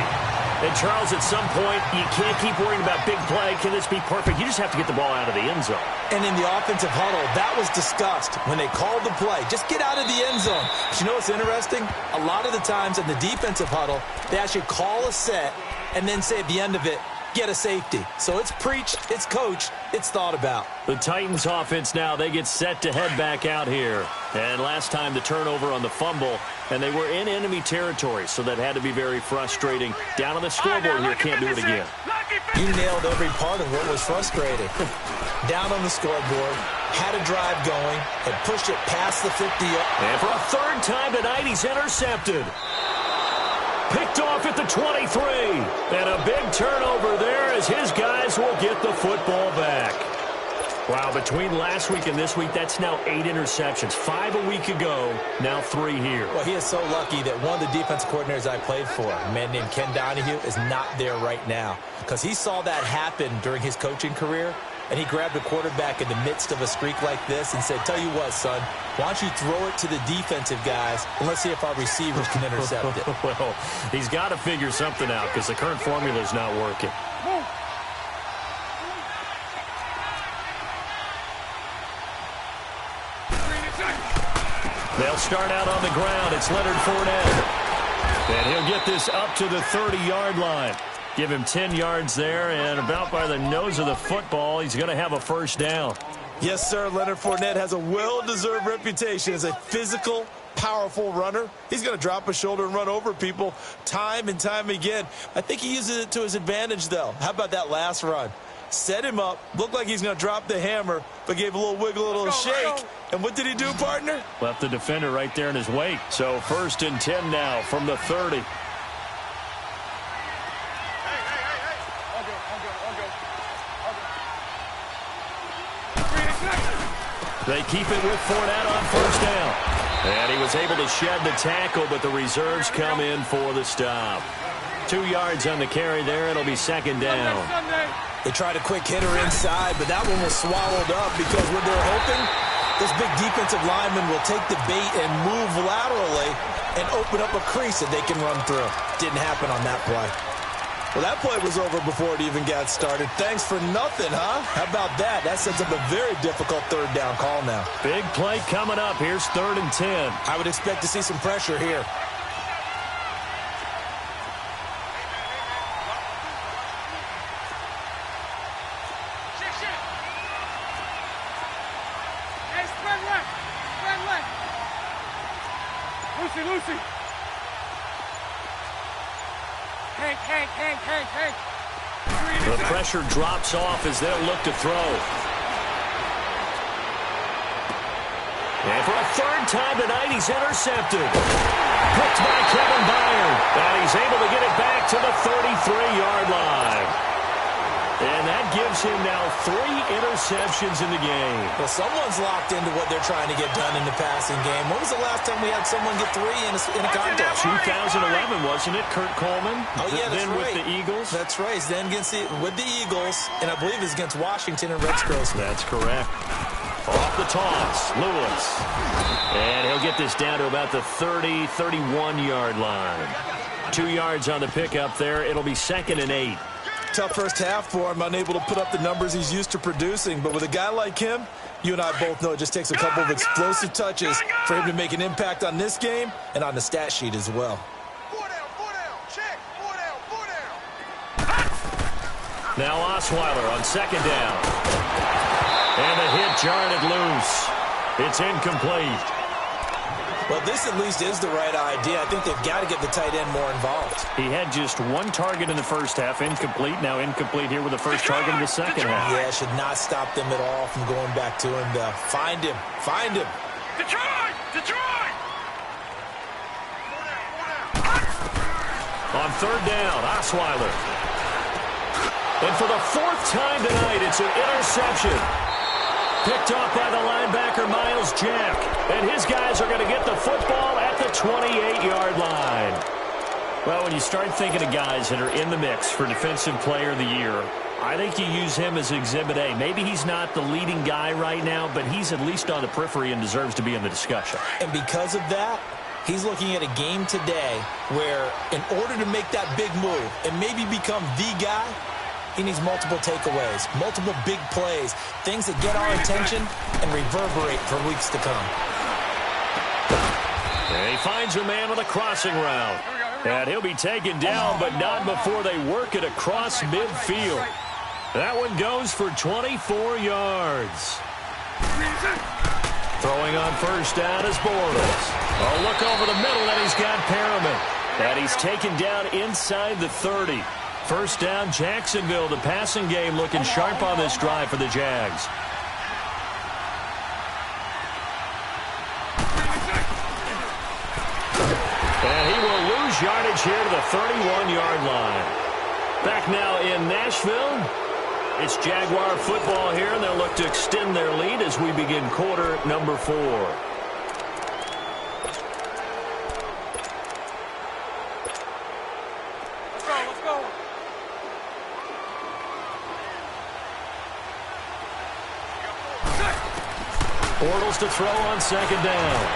D: And, Charles, at some point, you can't keep worrying about big play. Can this be perfect? You just have to get the ball out of the end zone.
I: And in the offensive huddle, that was discussed when they called the play. Just get out of the end zone. But you know what's interesting? A lot of the times in the defensive huddle, they actually call a set and then say at the end of it, get a safety. So it's preached, it's coached, it's thought about.
D: The Titans offense now, they get set to head back out here. And last time the turnover on the fumble, and they were in enemy territory, so that had to be very frustrating. Down on the scoreboard here, can't do it again.
I: You nailed every part of what was frustrating. Down on the scoreboard, had a drive going, and pushed it past the 50-yard.
D: And for a 3rd time tonight, he's intercepted. Picked off at the 23. And a big turnover there as his guys will get the football back. Wow, between last week and this week, that's now 8 interceptions. 5 a week ago, now 3 here.
I: Well, he is so lucky that one of the defense coordinators I played for, a man named Ken Donahue, is not there right now. Because he saw that happen during his coaching career, and he grabbed a quarterback in the midst of a streak like this and said, tell you what, son, why don't you throw it to the defensive guys, and let's see if our receivers can intercept it.
D: Well, he's got to figure something out because the current formula is not working. They'll start out on the ground. It's Leonard Fournette. And he'll get this up to the 30-yard line. Give him 10 yards there, and about by the nose of the football, he's going to have a 1st down.
I: Yes, sir. Leonard Fournette has a well-deserved reputation as a physical, powerful runner. He's going to drop his shoulder and run over people time and time again. I think he uses it to his advantage, though. How about that last run? Set him up, looked like he's going to drop the hammer, but gave a little wiggle, a little shake. And what did he do, partner?
D: Left the defender right there in his wake. So 1st and 10 now from the 30. They keep it with Fournette on 1st down. And he was able to shed the tackle, but the reserves come in for the stop. 2 yards on the carry there. It'll be 2nd down.
I: They tried a quick hitter inside, but that one was swallowed up because what they're hoping, this big defensive lineman will take the bait and move laterally and open up a crease that they can run through. Didn't happen on that play. Well, that play was over before it even got started. Thanks for nothing, huh? How about that? That sets up a very difficult 3rd down call now.
D: Big play coming up. Here's 3rd and 10.
I: I would expect to see some pressure here.
J: Lucy. Hank.
D: The pressure drops off as they'll look to throw. And for a 3rd time tonight, he's intercepted. Picked by Kevin Byard. And he's able to get it back to the 33-yard line. And that gives him now 3 interceptions in the game.
I: Well, someone's locked into what they're trying to get done in the passing game. When was the last time we had someone get 3 in a contest?
D: 2011, wasn't it, Kurt Coleman?
I: Oh, yeah, that's
D: then
I: right.
D: With the Eagles?
I: That's right. Then with the Eagles, and I believe it's against Washington and Rex Grossman.
D: That's correct. Off the toss, Lewis. And he'll get this down to about the 30, 31-yard line. 2 yards on the pickup there. It'll be 2nd and 8.
I: Tough first half for him, unable to put up the numbers he's used to producing. But with a guy like him, you and I both know it just takes a couple of explosive touches for him to make an impact on this game and on the stat sheet as well.
J: 4 down, check, 4 down.
D: Now Osweiler on 2nd down. And the hit jarred it loose. It's incomplete.
I: Well, this at least is the right idea. I think they've got to get the tight end more involved.
D: He had just 1 target in the first half, incomplete. Now incomplete here with the first target in the second half.
I: Yeah, should not stop them at all from going back to him. Find him.
J: Detroit!
D: On 3rd down, Osweiler. And for the 4th time tonight, it's an interception. picked off by the linebacker, Miles Jack. And his guys are going to get the football at the 28-yard line. Well, when you start thinking of guys that are in the mix for Defensive Player of the Year, I think you use him as Exhibit A. Maybe he's not the leading guy right now, but he's at least on the periphery and deserves to be in the discussion.
I: And because of that, he's looking at a game today where in order to make that big move and maybe become the guy, he needs multiple takeaways, multiple big plays, things that get our attention and reverberate for weeks to come.
D: And he finds a man on the crossing route. And he'll be taken down, but not before they work it across midfield. That one goes for 24 yards. Throwing on first down is Bortles. A look over the middle, and he's got Perriman. And he's taken down inside the 30. First down, Jacksonville. The passing game looking sharp on this drive for the Jags. And he will lose yardage here to the 31-yard line. Back now in Nashville. It's Jaguar football here, and they'll look to extend their lead as we begin quarter number 4.
J: Let's go.
D: Bortles to throw on second down.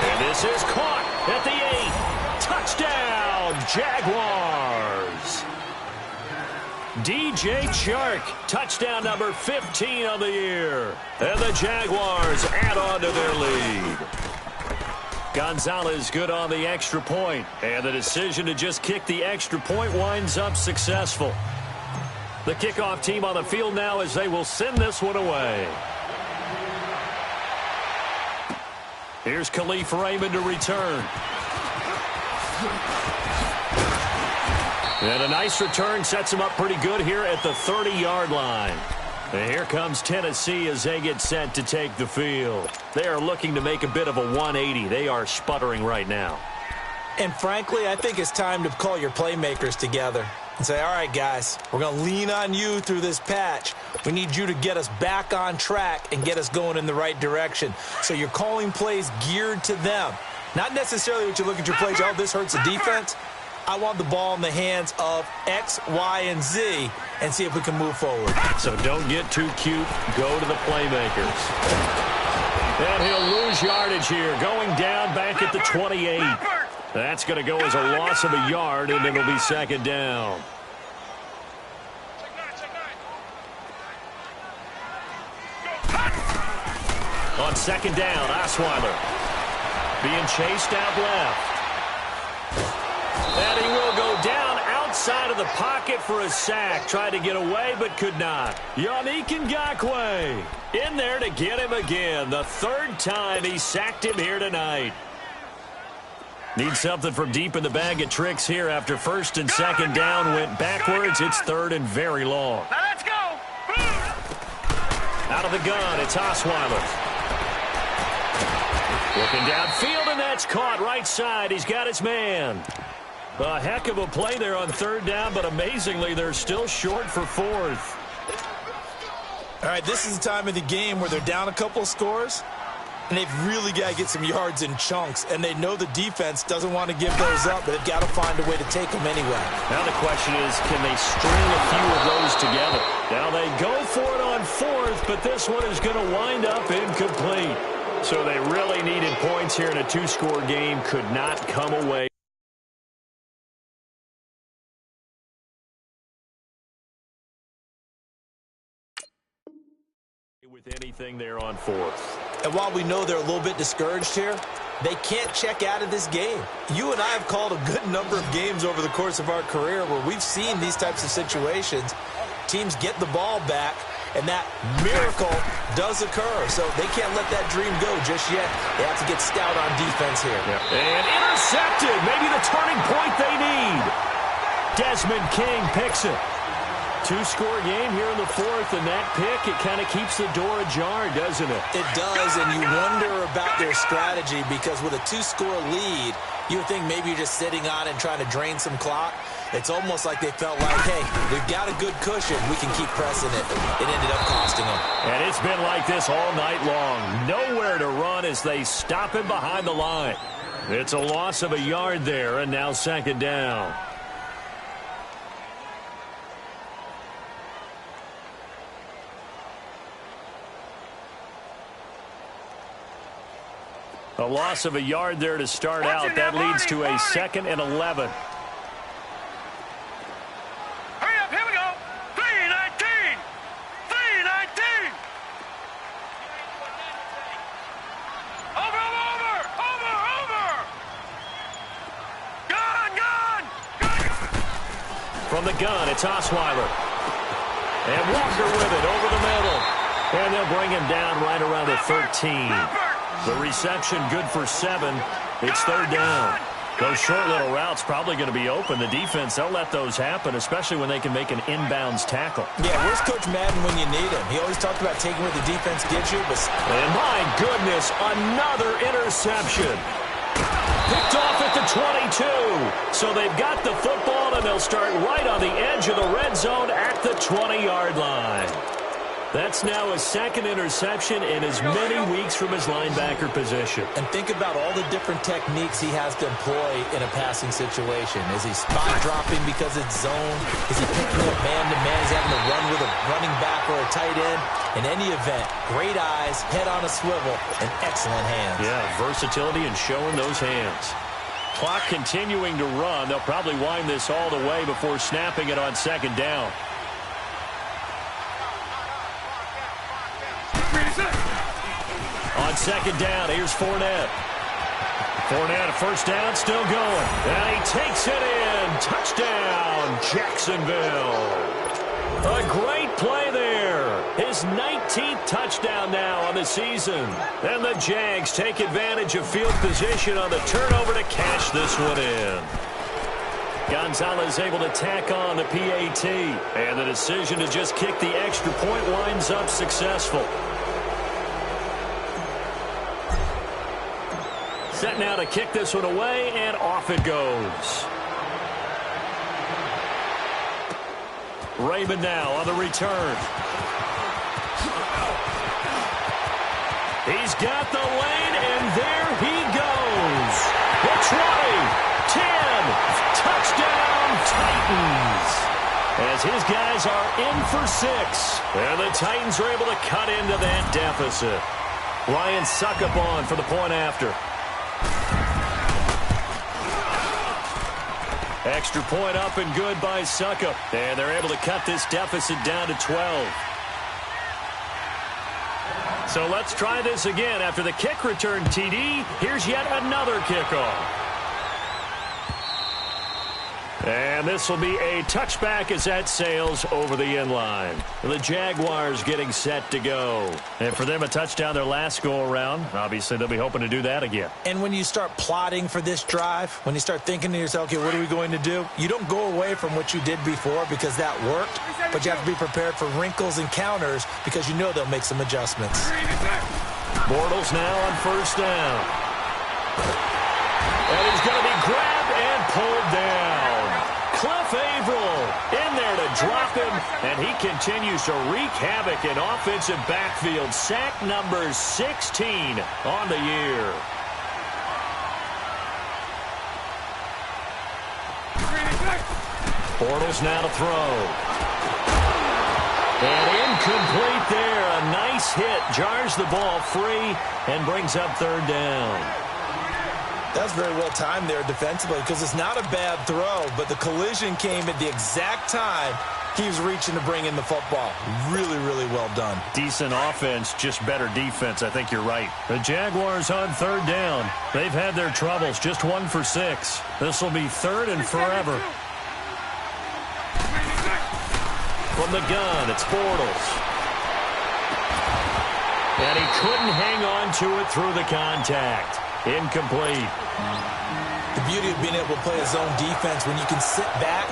D: And this is caught at the 8. Touchdown, Jaguars. DJ Chark, touchdown number 15 of the year. And the Jaguars add on to their lead. Gonzalez good on the extra point. And the decision to just kick the extra point winds up successful. The kickoff team on the field now as they will send this one away. Here's Khalif Raymond to return. And a nice return sets him up pretty good here at the 30-yard line. And here comes Tennessee as they get set to take the field. They are looking to make a bit of a 180. They are sputtering right now.
I: And frankly, I think it's time to call your playmakers together and say, all right, guys, we're going to lean on you through this patch. We need you to get us back on track and get us going in the right direction. So you're calling plays geared to them. Not necessarily what you look at your plays, oh, this hurts the defense. I want the ball in the hands of X, Y, and Z and see if we can move forward.
D: So don't get too cute. Go to the playmakers. And he'll lose yardage here. Going down back at the 28. That's going to go as a loss of a yard, and it'll be second down. On second down, Osweiler being chased out left. And he will go down outside of the pocket for a sack. Tried to get away, but could not. Yannick Ngakoue in there to get him again. The third time he sacked him here tonight. Need something from deep in the bag of tricks here after first and second down went backwards. It's third and very long.
J: Now let's go.
D: Out of the gun, it's Osweiler. Looking downfield, and that's caught right side. He's got his man. A heck of a play there on third down, but amazingly, they're still short for fourth.
I: All right, this is the time of the game where they're down a couple of scores, and they've really got to get some yards in chunks, and they know the defense doesn't want to give those up, but they've got to find a way to take them anyway.
D: Now the question is, can they string a few of those together? Now they go for it on fourth, but this one is going to wind up incomplete. So they really needed points here in a two-score game, could not come away with anything there on fourth.
I: And while we know they're a little bit discouraged here, they can't check out of this game. You and I have called a good number of games over the course of our career where we've seen these types of situations. Teams get the ball back, and that miracle does occur. So they can't let that dream go just yet. They have to get stout on defense here.
D: Yeah. And intercepted. Maybe the turning point they need. Desmond King picks it. Two-score game here in the fourth, and that pick, it kind of keeps the door ajar, doesn't it?
I: It does, and you wonder about their strategy because with a two-score lead, you would think maybe you're just sitting on and trying to drain some clock. It's almost like they felt like, hey, we've got a good cushion. We can keep pressing it. It ended up costing them.
D: And it's been like this all night long. Nowhere to run as they stop him behind the line. It's a loss of a yard there, and now second down. A loss of a yard there to start out. That leads to a 2nd and 11.
J: Hurry up, here we go. 3-19. 3-19. Over. Gone.
D: From the gun, it's Osweiler. And Walker with it over the middle. And they'll bring him down right around the 13. The reception good for 7. It's third down. Those short little routes probably going to be open. The defense, they'll let those happen, especially when they can make an inbounds tackle.
I: Yeah, where's Coach Madden when you need him? He always talked about taking what the defense gives you.
D: And my goodness, another interception. Picked off at the 22. So they've got the football, and they'll start right on the edge of the red zone at the 20-yard line. That's now a 2nd interception in as many weeks from his linebacker position.
I: And think about all the different techniques he has to employ in a passing situation. Is he spot dropping because it's zone? Is he picking up man-to-man? Is he having to run with a running back or a tight end? In any event, great eyes, head on a swivel, and excellent hands.
D: Yeah, versatility and showing those hands. Clock continuing to run. They'll probably wind this all the way before snapping it on second down. On second down, here's Fournette. Fournette, a first down, still going. And he takes it in. Touchdown, Jacksonville. A great play there. His 19th touchdown now on the season. And the Jags take advantage of field position on the turnover to cash this one in. Gonzalez able to tack on the PAT. And the decision to just kick the extra point winds up successful. Set now to kick this one away, and off it goes. Raymond now on the return. He's got the lane, and there he goes. The 20, 10, touchdown Titans. As his guys are in for 6, and the Titans are able to cut into that deficit. Ryan Suckup on for the point after. Extra point up and good by Suckup. And they're able to cut this deficit down to 12. So let's try this again. After the kick return TD, here's yet another kickoff. And this will be a touchback as that sails over the end line. The Jaguars getting set to go. And for them, a touchdown their last go-around. Obviously, they'll be hoping to do that again.
I: And when you start plotting for this drive, when you start thinking to yourself, okay, what are we going to do? You don't go away from what you did before because that worked, but you have to be prepared for wrinkles and counters because you know they'll make some adjustments.
D: Bortles now on first down. And he's going to be grabbed and pulled down. Cliff Averill in there to drop him, and he continues to wreak havoc in offensive backfield. Sack number 16 on the year. Bortles now to throw. And incomplete there. A nice hit. Jars the ball free and brings up third down.
I: That's very well timed there defensively because it's not a bad throw, but the collision came at the exact time he was reaching to bring in the football. Really, really well done.
D: Decent offense, just better defense. I think you're right. The Jaguars on third down. They've had their troubles, just 1 for 6. This will be third and forever. From the gun, it's Bortles. And he couldn't hang on to it through the contact. Incomplete.
I: The beauty of being able to play a zone defense when you can sit back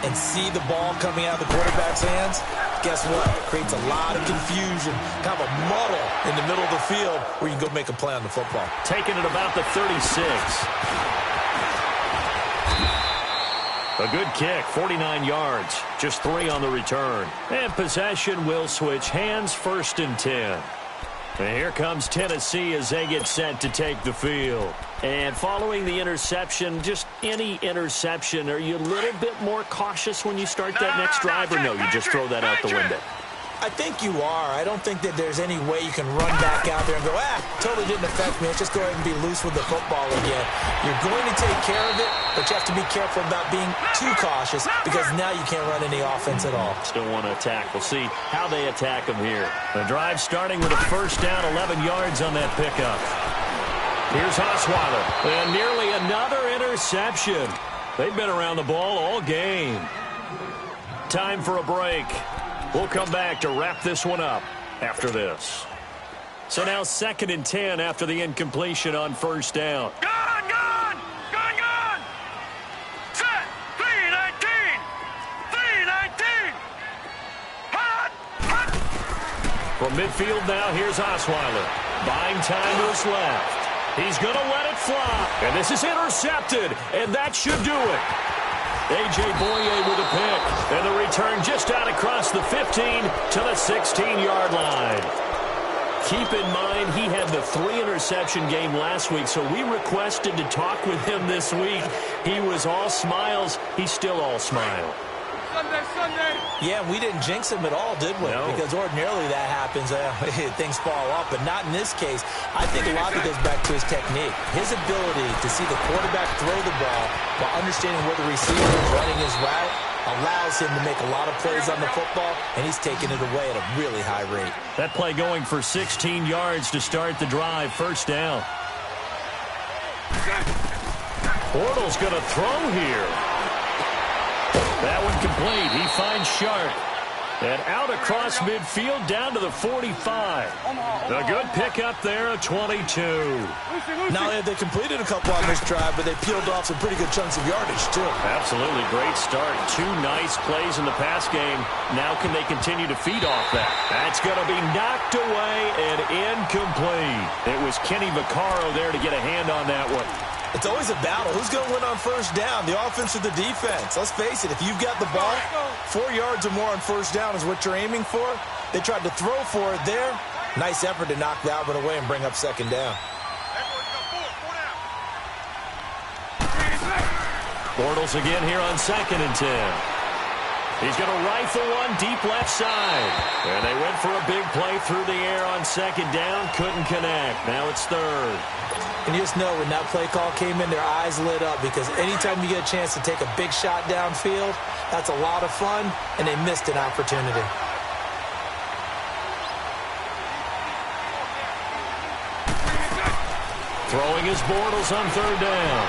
I: and see the ball coming out of the quarterback's hands, guess what? It creates a lot of confusion, kind of a muddle in the middle of the field where you can go make a play on the football.
D: Taking it about the 36. A good kick, 49 yards, just 3 on the return. And possession will switch hands, 1st and 10. And here comes Tennessee as they get set to take the field. And following the interception, just any interception, are you a little bit more cautious when you start that next drive, or no, you just throw that out the window?
I: I think you are. I don't think that there's any way you can run back out there and go, totally didn't affect me. Let's just go ahead and be loose with the football again. You're going to take care of it, but you have to be careful about being too cautious because now you can't run any offense at all.
D: Still want to attack. We'll see how they attack them here. The drive starting with a 1st down, 11 yards on that pickup. Here's Osweiler. And nearly another interception. They've been around the ball all game. Time for a break. We'll come back to wrap this one up after this. So now 2nd and 10 after the incompletion on 1st down.
J: Gone! Set! 3-19! Hot!
D: From midfield now, here's Osweiler. Buying time to his left. He's going to let it fly. And this is intercepted, and that should do it. A.J. Boye with a pick, and the return just out across the 15 to the 16-yard line. Keep in mind, he had the 3-interception game last week, so we requested to talk with him this week. He was all smiles. He's still all smile.
J: Sunday.
I: Yeah, we didn't jinx him at all, did we?
D: No.
I: Because ordinarily that happens. Things fall off, but not in this case. I think a lot of it goes back to his technique. His ability to see the quarterback throw the ball while understanding where the receiver is running his route allows him to make a lot of plays on the football, and he's taking it away at a really high rate.
D: That play going for 16 yards to start the drive, 1st down. Bortles going to throw here. That one complete. He finds Sharp. And out across midfield down to the 45. A good pickup there, a 22.
I: Not only have they completed a couple on this drive, but they peeled off some pretty good chunks of yardage, too.
D: Absolutely. Great start. 2 nice plays in the pass game. Now can they continue to feed off that? That's going to be knocked away and incomplete. It was Kenny Vaccaro there to get a hand on that one.
I: It's always a battle. Who's going to win on 1st down, the offense or the defense? Let's face it, if you've got the ball, 4 yards or more on 1st down is what you're aiming for. They tried to throw for it there. Nice effort to knock that one away and bring up 2nd down.
D: Bortles again here on 2nd and 10. He's going to rifle one deep left side. And they went for a big play through the air on 2nd down. Couldn't connect. Now it's 3rd.
I: And you just know when that play call came in, their eyes lit up because anytime you get a chance to take a big shot downfield, that's a lot of fun, and they missed an opportunity.
D: Throwing his Bortles on 3rd down.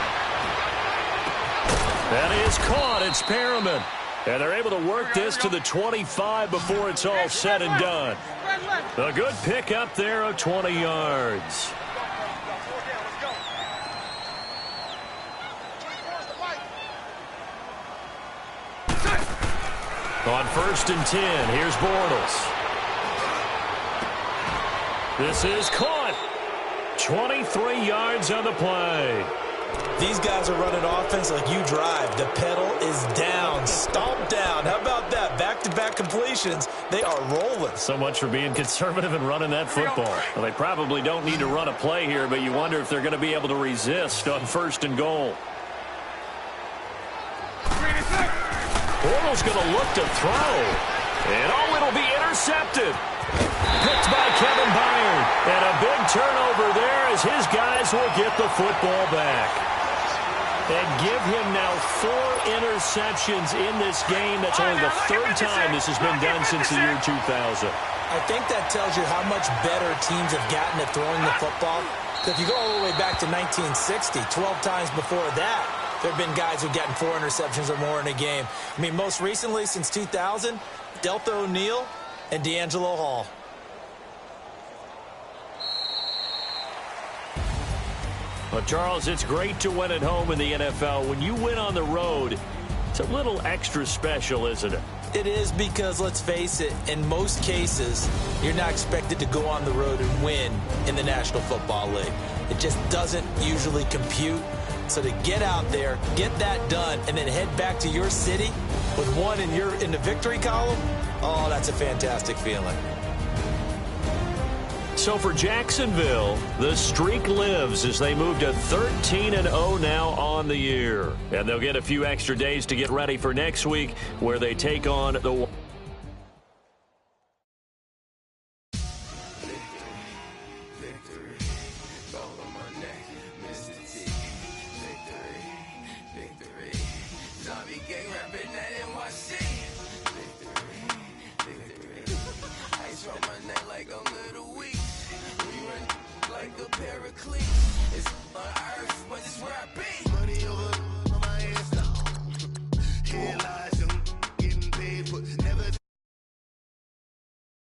D: That is caught. It's Perriman. And they're able to work this to the 25 before it's all said and done. A good pickup there of 20 yards. On 1st and 10, here's Bortles. This is caught. 23 yards on the play.
I: These guys are running offense like you drive. The pedal is down, stomped down. How about that? Back-to-back completions. They are rolling.
D: So much for being conservative and running that football. Well, they probably don't need to run a play here, but you wonder if they're going to be able to resist on 1st and goal. Bortles going to look to throw. And it'll be intercepted. Picked by Kevin Byard. And a big turnover there as his guys will get the football back. And give him now 4 interceptions in this game. That's only the 3rd time this has been done since the year 2000.
I: I think that tells you how much better teams have gotten at throwing the football. Because if you go all the way back to 1960, 12 times before that, there have been guys who've gotten 4 interceptions or more in a game. I mean, most recently, since 2000, Delta O'Neal and D'Angelo Hall.
D: Well, Charles, it's great to win at home in the NFL. When you win on the road, it's a little extra special, isn't it?
I: It is because, let's face it, in most cases, you're not expected to go on the road and win in the National Football League. It just doesn't usually compute. So to get out there, get that done, and then head back to your city with one in the victory column, oh, that's a fantastic feeling.
D: So for Jacksonville, the streak lives as they move to 13-0 now on the year. And they'll get a few extra days to get ready for next week where they take on the...
H: Like a paraclete.